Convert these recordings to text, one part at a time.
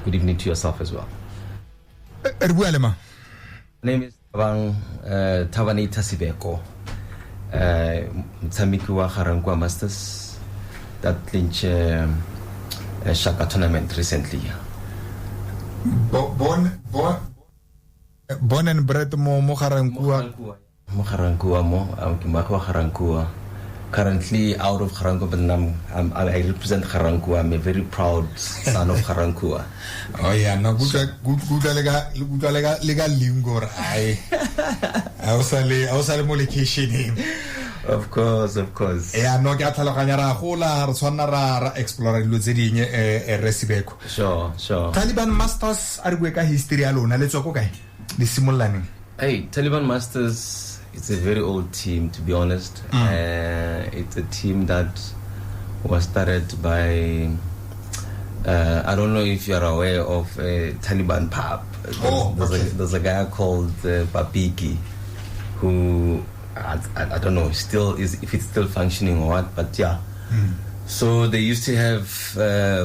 Good evening to yourself as well. My name is Thabani Tasibeko. Mtshamiki wa Ga-Rankuwa Masters that clinch Shaka tournament recently. Born and bred mo Ga-Rankuwa. Mo Ga-Rankuwa mo, Ga-Rankuwa. Currently out of Ga-Rankuwa, but I represent Ga-Rankuwa. I'm a very proud son of Ga-Rankuwa. Oh yeah, no good legal lingor. I was a molekation. Of course. Yeah, no get a whole explore Luzidine Resibeko. Sure. Taliban Masters are history alone. Let's go. The simulating. Hey, Taliban Masters. It's a very old team, to be honest. It's a team that was started by, I don't know if you're aware of Taliban Pub. There's a guy called Papiki, who, I don't know, if it's still functioning or what, but yeah. So they used to have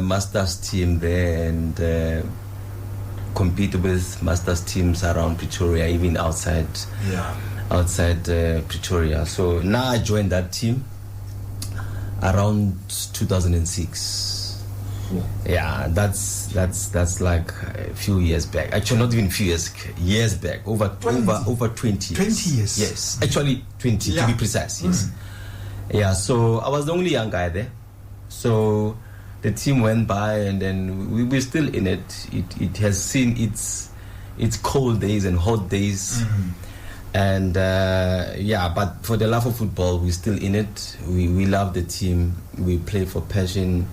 Masters team there and compete with Masters teams around Pretoria, even outside. Yeah. Outside Pretoria. So now I joined that team around 2006. Yeah, that's like a few years back. Actually, not even few years back. Over 20 years. Yes, actually 20 to be precise. Yes. Yeah. So I was the only young guy there. So the team went by, and then we were still in it. It has seen its cold days and hot days. And but for the love of football, we're still in it. We love the team. We play for passion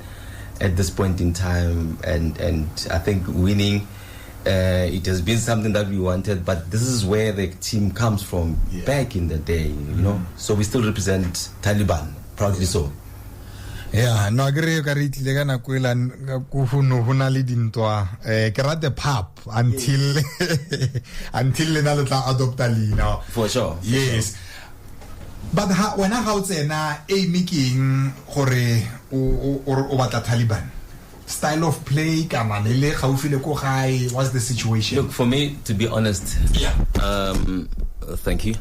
at this point in time, and I think winning, it has been something that we wanted. But this is where the team comes from back in the day, you know. So we still represent Taliban, proudly so. Yeah, no agree ka re tlile kana kwela go hona le dintwa ke rate pap until le na le tla adopta lina for sure. Yes. But when I how tsena making gore o batla Taliban style of play kana le gaufile ko gae, what's the situation? Look, for me to be honest, thank you.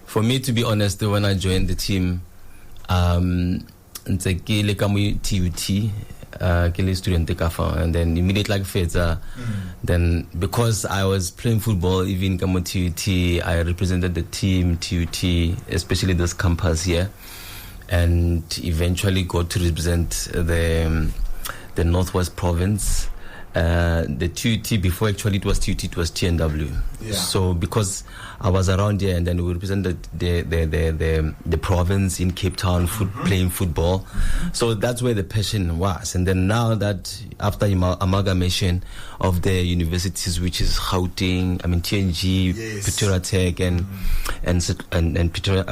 For me to be honest, when I joined the team, TUT, student and then immediately like Feta, then because I was playing football, even TUT, I represented the team TUT, especially this campus here, and eventually got to represent the Northwest Province. The TUT before actually it was TUT, it was TNW. Yeah. So because I was around here, and then we represented the province in Cape Town, playing football. So that's where the passion was. And then now that after amalgamation of the universities, which is Gauteng, TNG, Pretoria Tech, and Pretoria,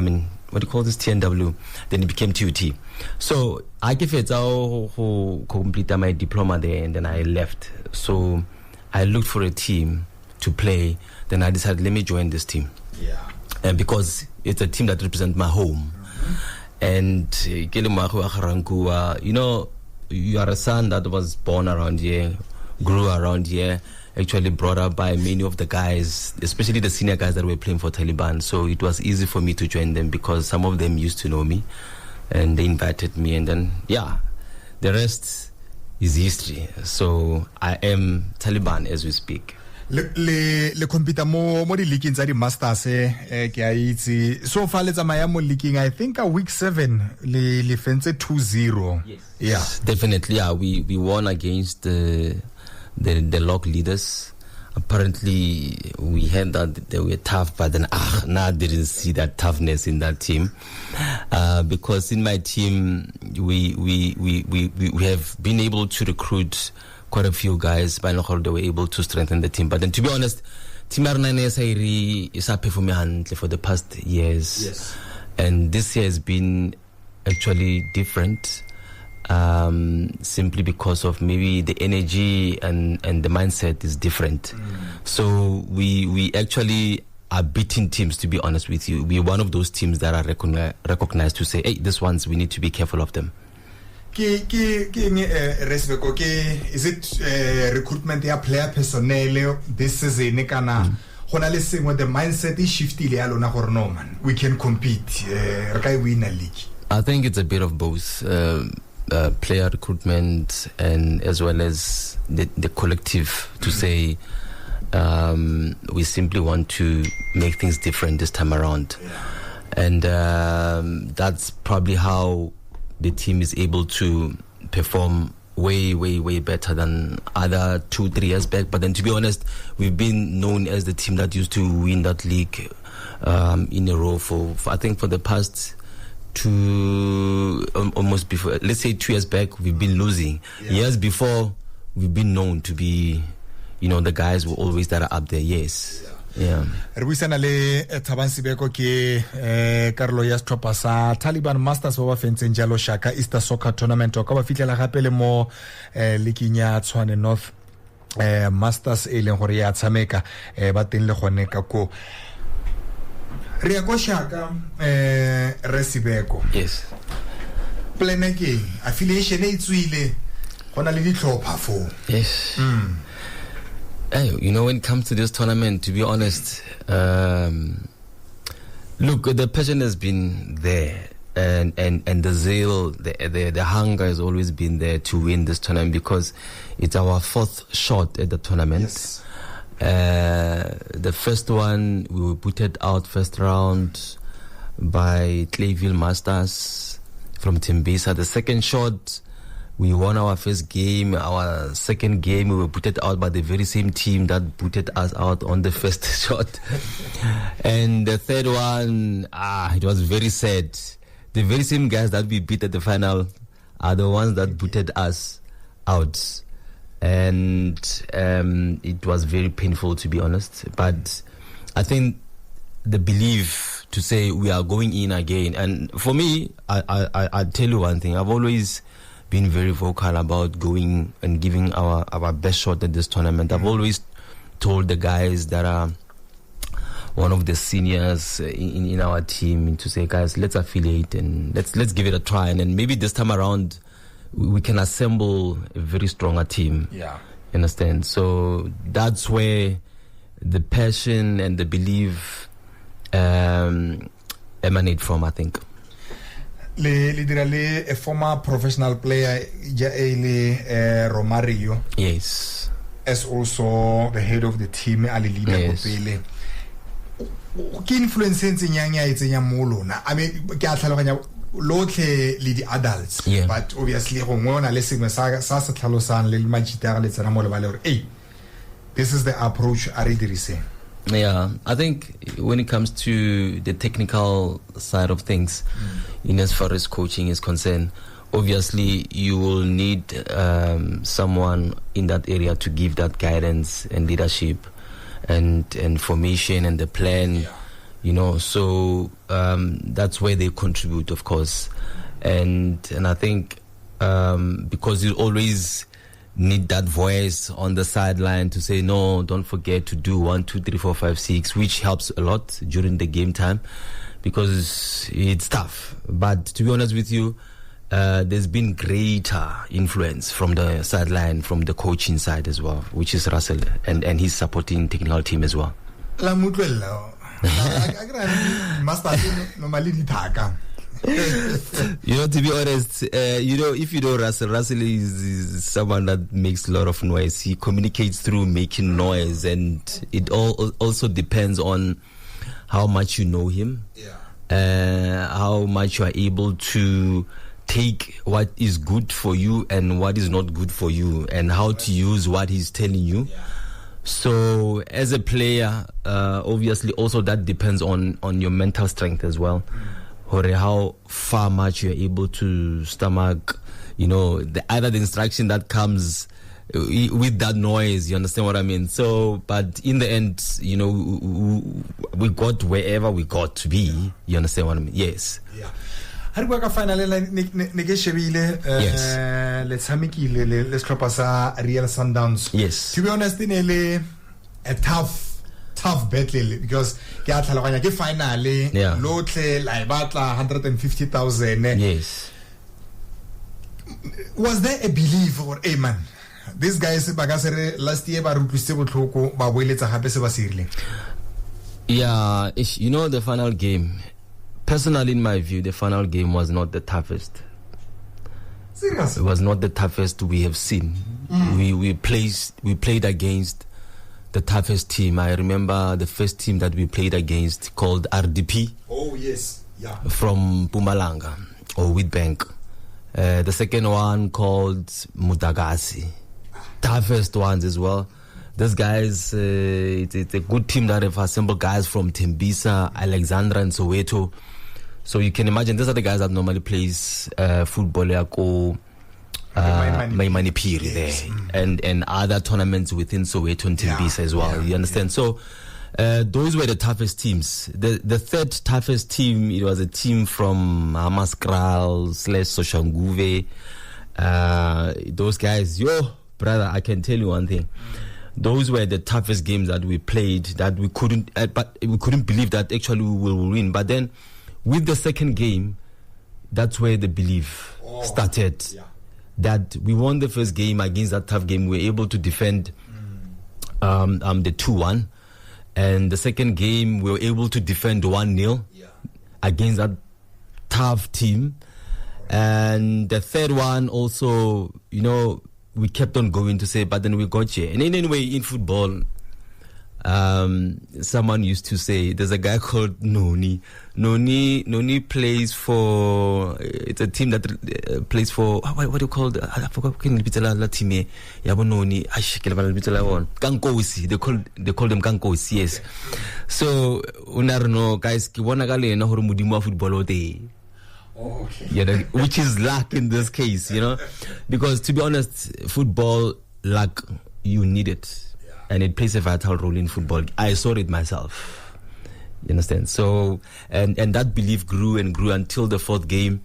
what do you call this, TNW, then it became TUT. So I gave it to complete my diploma there, and then I left. So I looked for a team to play. Then I decided, let me join this team. Yeah. And because it's a team that represents my home. And you know, you are a son that was born around here, grew around here, actually brought up by many of the guys, especially the senior guys that were playing for Taliban. So it was easy for me to join them because some of them used to know me, and they invited me, and then the rest is history. So I am Taliban as we speak. Le compete mo di leaking tsa di Masters ke a itse so far let's maya mo leaking, I think a week 7 le fence 2-0. Yes. Yeah, definitely. We won against the lock leaders. Apparently we heard that they were tough, but then I didn't see that toughness in that team, because in my team we have been able to recruit quite a few guys, but they were able to strengthen the team. But then to be honest, Team Arnane is performing for the past years. Yes. And this year has been actually different, simply because of maybe the energy and the mindset is different. So we actually are beating teams, to be honest with you. We're one of those teams that are recognized to say, hey, these ones, we need to be careful of them. Resbeko is it recruitment ya player personnel this season kana gona le sengwe the mindset is shiftile ya lona gore no man we can compete re ka win a league? I think it's a bit of both, player recruitment and as well as the collective to say we simply want to make things different this time around. And that's probably how the team is able to perform way better than other 2-3 years back. But then, to be honest, we've been known as the team that used to win that league in a row for I think for the past almost before, let's say 2 years back, we've been losing. Years before, we've been known to be, the guys were always that are up there. Yes. Yeah. Re buisana le Thabang Sibeko ke karolo ya setlhopha sa Taliban Masters ba ba fentseng jalo Shaka Easter Soccer Tournament ka ba fitlela gape le mo leagueng ya Tshwane North Masters e leng gore ya tshameka ba teng le gone ka ko re ya go Shaka re Sibeko. Yes. Plan ke affiliation e tswile gona le ditlhopha fo. Yes. Hey, when it comes to this tournament, to be honest, look, the passion has been there, and the zeal, the hunger has always been there to win this tournament because it's our 4th shot at the tournament. Yes. The first one we were booted out first round by Clayville Masters from Tembisa. The second shot, we won our first game. Our second game, we were booted out by the very same team that booted us out on the first shot. And the third one, it was very sad. The very same guys that we beat at the final are the ones that booted us out. And it was very painful, to be honest. But I think the belief to say we are going in again. And for me, I'll tell you one thing. I've always been very vocal about going and giving our best shot at this tournament. I've always told the guys that are one of the seniors in our team to say, guys, let's affiliate and let's give it a try. And then maybe this time around, we can assemble a very stronger team. Yeah. Understand? So that's where the passion and the belief emanate from, I think. Literally a former professional player, Romario. Yes. As also the head of the team, Ali Lida Kopele. Ke influence nyanya itsenya molona. I mean, ke a tlhaloganya lotlhe le di adults, but obviously go ngona le sengwe sa se tlhalosang le majitara le tsena mo le ba le gore hey, this is the approach a re diriseng. Yeah, I think when it comes to the technical side of things, in as far as coaching is concerned, obviously you will need someone in that area to give that guidance and leadership and formation and the plan, so that's where they contribute, of course. And I think because you always need that voice on the sideline to say, no, don't forget to do 1, 2, 3, 4, 5, 6, which helps a lot during the game time because it's tough. But to be honest with you, there's been greater influence from the sideline, from the coaching side as well, which is Russell and his supporting technical team as well. To be honest, if you know Russell is someone that makes a lot of noise. He communicates through making noise, and it also depends on how much you know him, how much you are able to take what is good for you and what is not good for you, and how to use what he's telling you. So as a player, obviously also that depends on your mental strength as well. Or how far much you're able to stomach, either the instruction that comes with that noise, you understand what I mean? So, but in the end, we got wherever we got to be, you understand what I mean? Yes. Yeah. Finally, let's Real Sundowns. Yes. To be honest, a tough battle because ke finally lotle la batla 150,000. Yes. Was there a belief or hey man, these guys last year ba rutlwise botlhoko ba boeletsa gape se ba se rileng? Yeah, you know, the final game, personally in my view, the final game was not the toughest. Serious? It was not the toughest we have seen. We played against the toughest team. I remember the first team that we played against called RDP. Oh yes, yeah. From Mpumalanga or Witbank. The second one called Mudagasi. Toughest ones as well. These guys, it's a good team that have assembled guys from Tembisa, Alexandra, and Soweto. So you can imagine these are the guys that normally plays football like Maimani Piri there, and other tournaments within Soweto and Tembisa as well. You understand? So those were the toughest teams. The third toughest team, it was a team from Hamaskral / Soshanguve. Those guys, brother, I can tell you one thing. Those were the toughest games that we played, that we couldn't believe that actually we will win. But then, with the second game, that's where the belief started. Yeah. That we won the first game against that tough game. We were able to defend the 2-1. And the second game, we were able to defend 1-0 against that tough team. And the third one also, you know, we kept on going to say, but then we got here. And anyway, in football, someone used to say, there's a guy called Noni. Noni plays for, it's a team that plays for, what do you call it? I forgot, Noni. Kankosi. They call them Kankosi, yes. So, unarno, guys, football day. Okay. You know, which is luck in this case, you know, because to be honest, football, luck, you need it, and it plays a vital role in football. I saw it myself. You understand? So, and that belief grew and grew until the fourth game.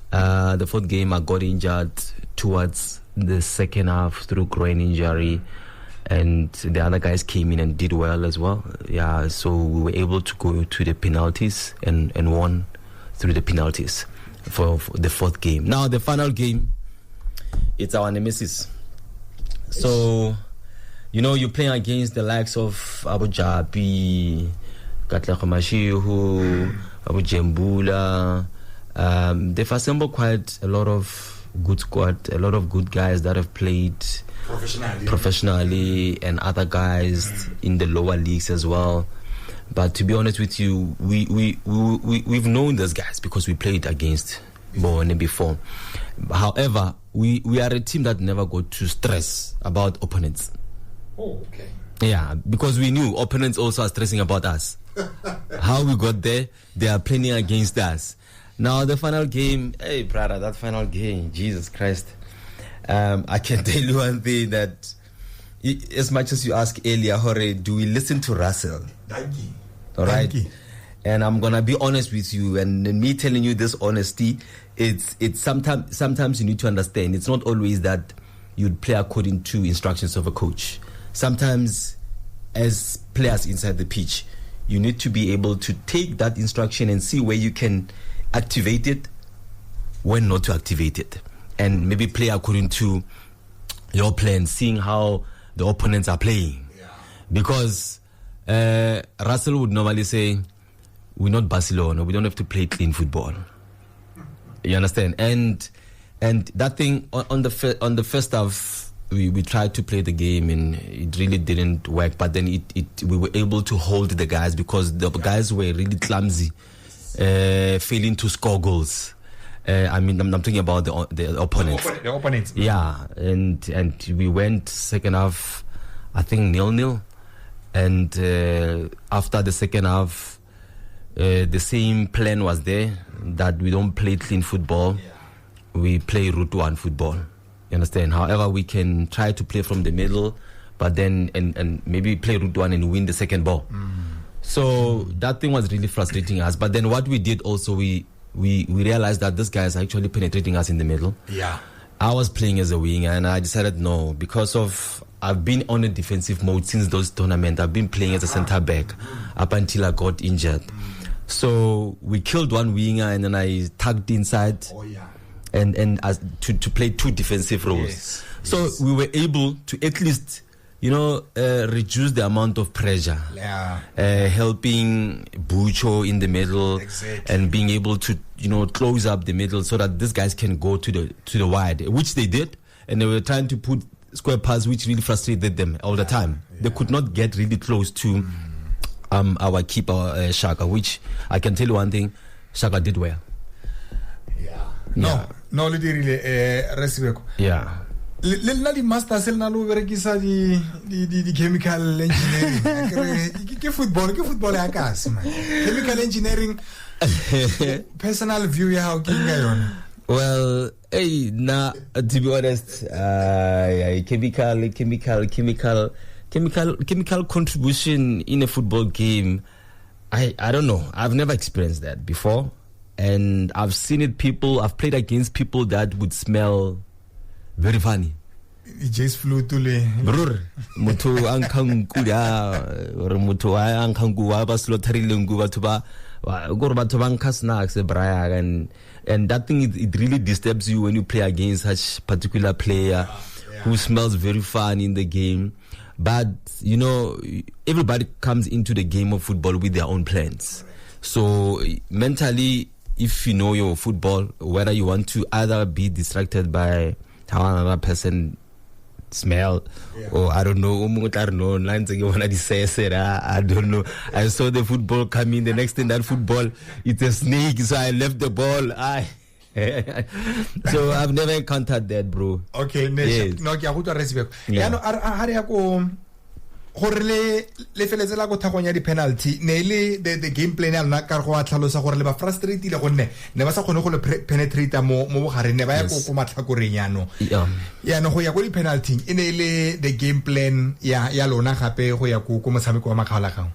The fourth game, I got injured towards the second half through groin injury, and the other guys came in and did well as well. Yeah, so we were able to go to the penalties and won through the penalties for the fourth game. Now, the final game, it's our nemesis. So, you know, you're playing against the likes of Abu Jabi, Katlakhomashihu, Abu Jembula. They've assembled quite a lot of good squad, a lot of good guys that have played professionally and other guys in the lower leagues as well. But to be honest with you, we've known those guys because we played against Bone before. However, we are a team that never got to stress about opponents. Oh, okay. Yeah, because we knew opponents also are stressing about us. How we got there, they are playing against us. Now the final game, hey brother, that final game, Jesus Christ. I can tell you one thing, that as much as you ask earlier, Hore, do we listen to Russell? All right. And I'm gonna be honest with you, and me telling you this honesty, it's sometimes you need to understand. It's not always that you'd play according to instructions of a coach. Sometimes, as players inside the pitch, you need to be able to take that instruction and see where you can activate it, when not to activate it, and maybe play according to your plan, seeing how the opponents are playing. Yeah. Because Russell would normally say, we're not Barcelona, we don't have to play clean football. You understand? And that thing on the first half, we tried to play the game and it really didn't work. But then we were able to hold the guys because the guys were really clumsy, failing to score goals. I mean, I'm talking about the opponents. The opponents. Yeah, and we went second half, I think 0-0. And after the second half, the same plan was there, that we don't play clean football. We play route one football. You understand? However, we can try to play from the middle, but then and maybe play route one and win the second ball. So that thing was really frustrating us. But then what we did also, we realized that this guy is actually penetrating us in the middle. Yeah. I was playing as a winger, and I decided no, because of I've been on a defensive mode since those tournaments. I've been playing as a centre back up until I got injured. So we killed one winger, and then I tugged inside. and as to play two defensive roles. Yes. So we were able to at least, reduce the amount of pressure. Yeah. Helping Bucho in the middle. Exactly. And being able to, close up the middle so that these guys can go to the wide, which they did. And they were trying to put square pass, which really frustrated them all the time. Yeah. They could not get really close to our keeper, Shaka, which I can tell you one thing, Shaka did well. No, le dirile Resibeko. Yeah. Le nna di masters le na lo berekisa di chemical engineering. Ke football ya kasi man. Chemical engineering personal view ya how kinga yona. Well, to be honest, chemical contribution in a football game, I don't know. I've never experienced that before. And I've seen it I've played against people that would smell very funny. It just flew to le. Brr, mutu ankangkuya, or mutu ankangkuwa baslotarilungu batuba, gorbatovanka snacks, and that thing it really disturbs you when you play against such particular player who smells very funny in the game. But everybody comes into the game of football with their own plans. So mentally, if you know your football, whether you want to either be distracted by how another person smell, or I don't know, I don't know. I saw the football coming. The next thing, that football, it's a snake. So I left the ball. So I've never encountered that, bro. Okay, yes. No, gore le feletse la go thagonya di penalty ne le the game plan ya lona ka go a tlhalosa gore le ba frustrated le gonne ne ba sa kgone go le penetrate mo bogareng ne ba ya go matlhakoreng yano no go ya go di penalty e ne le the game plan ya lona gape go ya go motshameko wa makgalagang.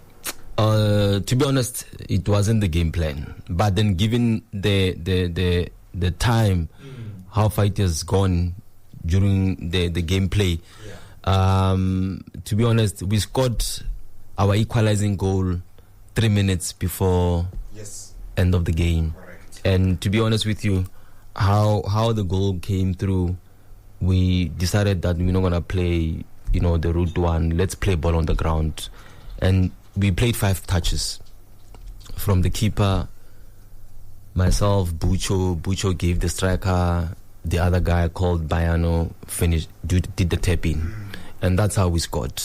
To be honest, it wasn't the game plan, but then given the time how fight has gone during the gameplay, to be honest, we scored our equalizing goal 3 minutes before end of the game. Correct. And to be honest with you, how the goal came through, we decided that we're not gonna play, the route one. Let's play ball on the ground, and we played 5 touches from the keeper, myself, Bucho gave the striker, the other guy called Bayano did the tap-in. And that's how we scored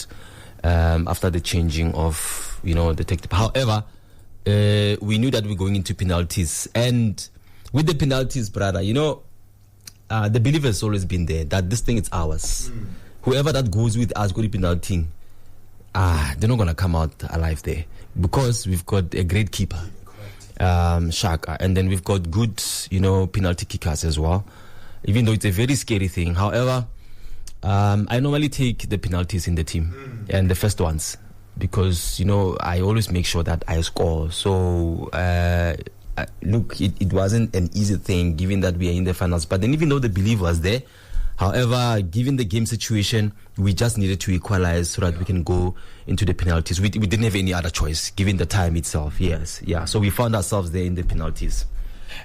after the changing of, the tactic. However, we knew that we're going into penalties. And with the penalties, brother, the belief has always been there that this thing is ours. Whoever that goes with us, go to penalty, they're not going to come out alive there. Because we've got a great keeper, Shaka. And then we've got good, penalty kickers as well. Even though it's a very scary thing. However, I normally take the penalties in the team and the first ones because, I always make sure that I score. So, look, it wasn't an easy thing given that we are in the finals. But then even though the belief was there, however, given the game situation, we just needed to equalize so that we can go into the penalties. We didn't have any other choice given the time itself. Yes. Yeah. So we found ourselves there in the penalties.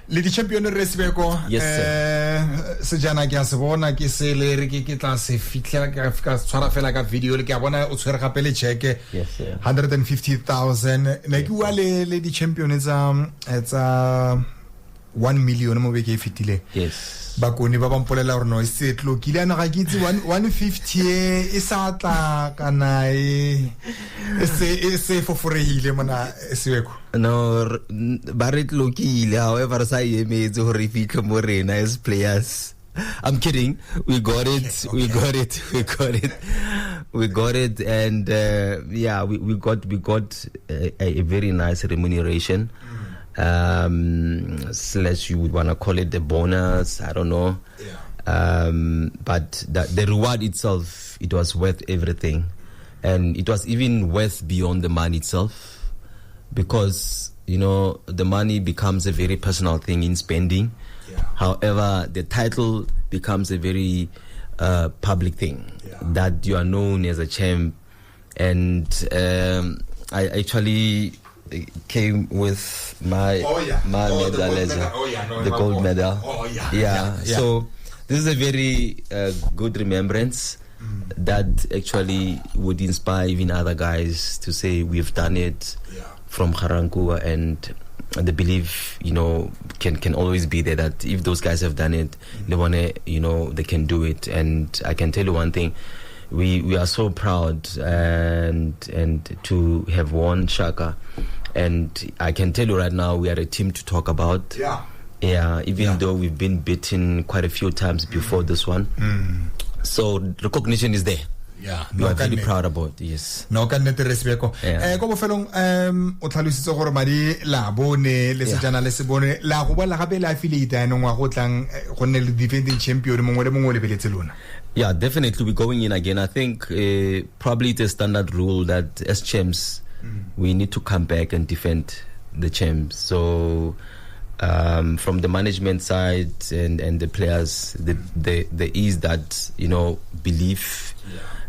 Lady champion Resibeko. Yes, sir. Sejana ke a se bona ke se le re ke tla se fitla ka tshwara fela ka video le ke a bona o tshwere gape le check. Yes, sir. 150,000 ne ke wa le di champion etsa 1 million mo beke fitile. Yes. Bakoni ba bampolela gore no e se tlo kile ana ga ke itse 150 e sa tla kana e se foforehile mona Sebeko. No, ba re tlokile, however sa emetse gore fitlhe mo rena as players. I'm kidding. We got it. Okay. We got it, and we got a very nice remuneration. Slash you would want to call it the bonus, I don't know. But the reward itself, it was worth everything, and it was even worth beyond the money itself, because the money becomes a very personal thing in spending. However, the title becomes a very public thing, that you are known as a champ. And I actually came with my medal, the gold medal. Yeah. So this is a very good remembrance that actually would inspire even other guys to say we've done it from Ga-Rankuwa, and the belief, can always be there that if those guys have done it, they can do it. And I can tell you one thing. We are so proud and to have won Shaka, and I can tell you right now we are a team to talk about. Even though we've been beaten quite a few times before this one, so recognition is there. We are very proud about this. No ka nnete Resibeko go bofelong o tlhalositse gore madi la bone le sejana le se bone la go bola gape la affiliate eno ngwa go tlang go nne le defending champion mongwe le mongwe le beletse lona. Yeah, definitely we're going in again. I think probably it's a standard rule that as champs we need to come back and defend the champs. So from the management side and the players, there is that belief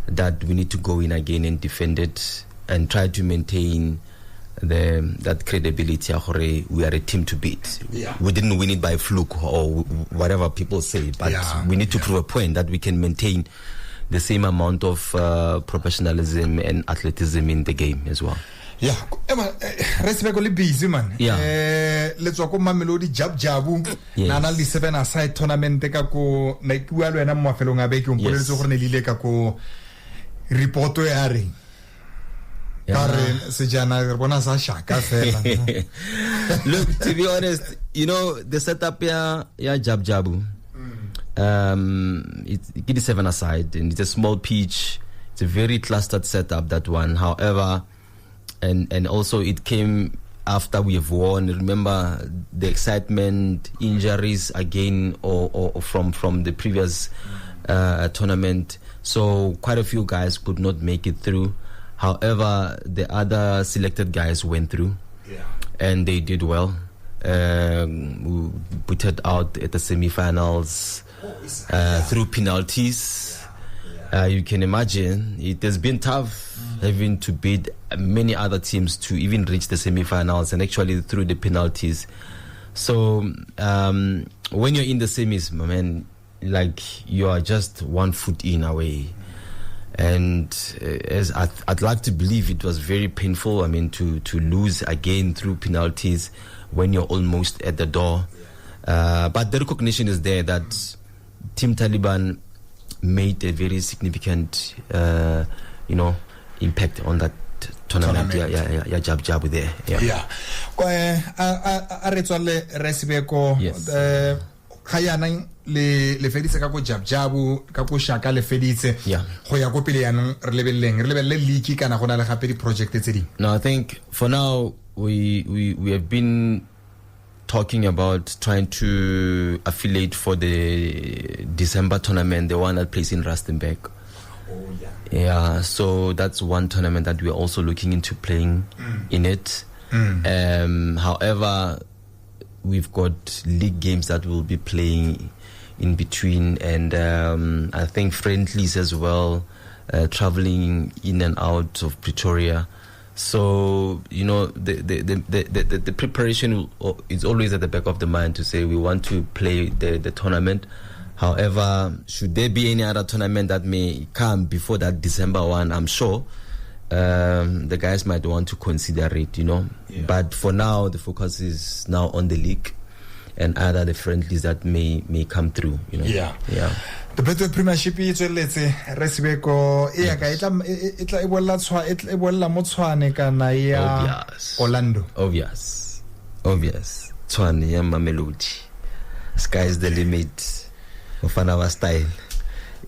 that we need to go in again and defend it and try to maintain that credibility. We are a team to beat. We didn't win it by fluke or whatever people say, but we need to prove a point that we can maintain the same amount of professionalism and athleticism in the game as well. Resibeko le busy man. Let's go Mamelodi Jabu. Nana li 7-a-side tournament ka ko na iwa le na mafelong a beke o mpoletse gore ne lile ka ko report ya re. Look, to be honest, the setup ya Jabu. It's 7-a-side and it's a small pitch. It's a very clustered setup, that one. However, and also it came after we have won. Remember the excitement, injuries again, or from the previous tournament. So quite a few guys could not make it through. However, the other selected guys went through, and they did well. We put it out at the semi-finals through penalties. You can imagine it has been tough having to beat many other teams to even reach the semi-finals, and actually through the penalties. So when you're in the semis, man, like you are just 1 foot in away. And as I'd like to believe it was very painful, to lose again through penalties when you're almost at the door. But the recognition is there that Team Taliban made a very significant, impact on that tournament. Jabu there. Yes. Kayana le feditse ka go Jabu ka go Shaka le feditse go ya go pele yanong re lebelle league kana gona le gape di project tse ding. No, I think for now we have been talking about trying to affiliate for the December tournament, the one that plays in Rustenburg. So that's one tournament that we're also looking into playing in it. However, we've got league games that we'll be playing in between, and I think friendlies as well, traveling in and out of Pretoria. So the preparation is always at the back of the mind to say we want to play the tournament. However, should there be any other tournament that may come before that December one, I'm sure the guys might want to consider it, But for now, the focus is now on the league and other the friendlies that may come through, The Betway Premiership e tsweletse Resibeko e ya ka itla e bolla mo Tshwane kana ya Orlando. Obvious. Tshwane ya Mamelodi. Sky is the limit. Of our style.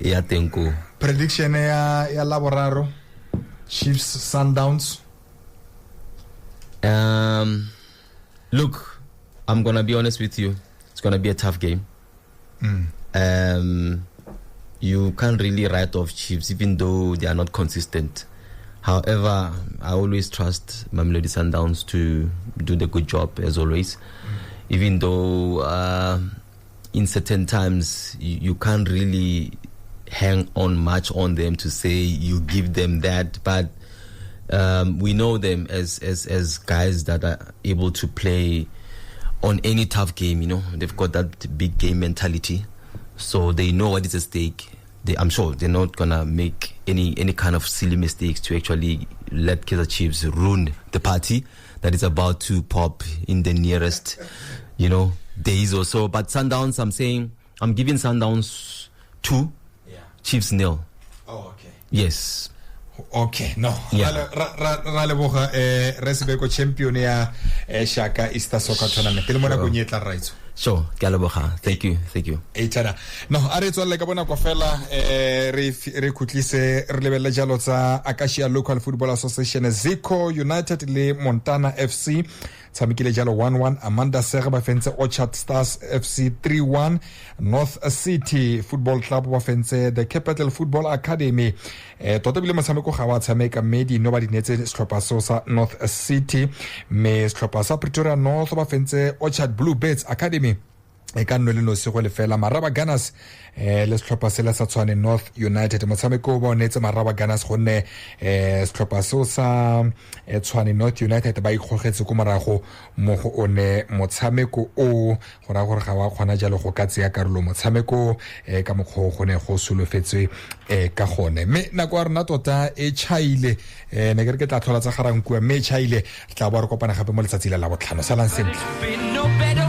Ya tenko. Prediction ya Laboraro. Chiefs Sundowns. Look, I'm gonna be honest with you. It's gonna be a tough game. You can't really write off Chiefs, even though they are not consistent. However, I always trust Mamelodi Sundowns to do the good job as always. Even though in certain times you can't really hang on much on them to say you give them that, but We know them as guys that are able to play on any tough game. You know, they've got that big game mentality, so they know what is at stake. I'm sure they're not gonna make any kind of silly mistakes to actually let Kaizer Chiefs ruin the party that is about to pop in the nearest, days or so. But Sundowns, I'm giving Sundowns 2, Chiefs 0. Oh, okay. Yes. Okay, no. Ra leboga Resibeko champion ya Shaka Easter Soccer Tournament. Le mona go nyetla raitso. Sure, ke a leboga. Thank you. Eitana. No, a re tswalla ka bona kwa fela re khutlise re lebella jalo tsa Acacia Local Football Association, Zico United le Montana FC tshamekile jalo 1-1. Amanda Serra ba fentse Orchard Stars FC 3-1. North City Football Club ba fentse the Capital Football Academy. Tota bile motshameko ga wa tshameka Medi no ba dinetse setlhopha sa North City, me setlhopha sa Pretoria North ba fentse Orchard Bluebirds Academy e ka nno le no se go le fela. Maraba Gunners le setlhopha se la sa tshwane North United, motshameko ba onetse Maraba Gunners gonne setlhopha sa tshwane North United ba ikgogetse go morago mo go one motshameko o gora gore ga wa kgona jalo go ka tseya karolo motshameko ka mokgwa go ne go solofetswe ka gone. Me nako rena tota e chaile ne ke re ke tla tlhola tsa garang kua me chaile tla bo re kopana gape mo letsatsi la botlhano salang sentle.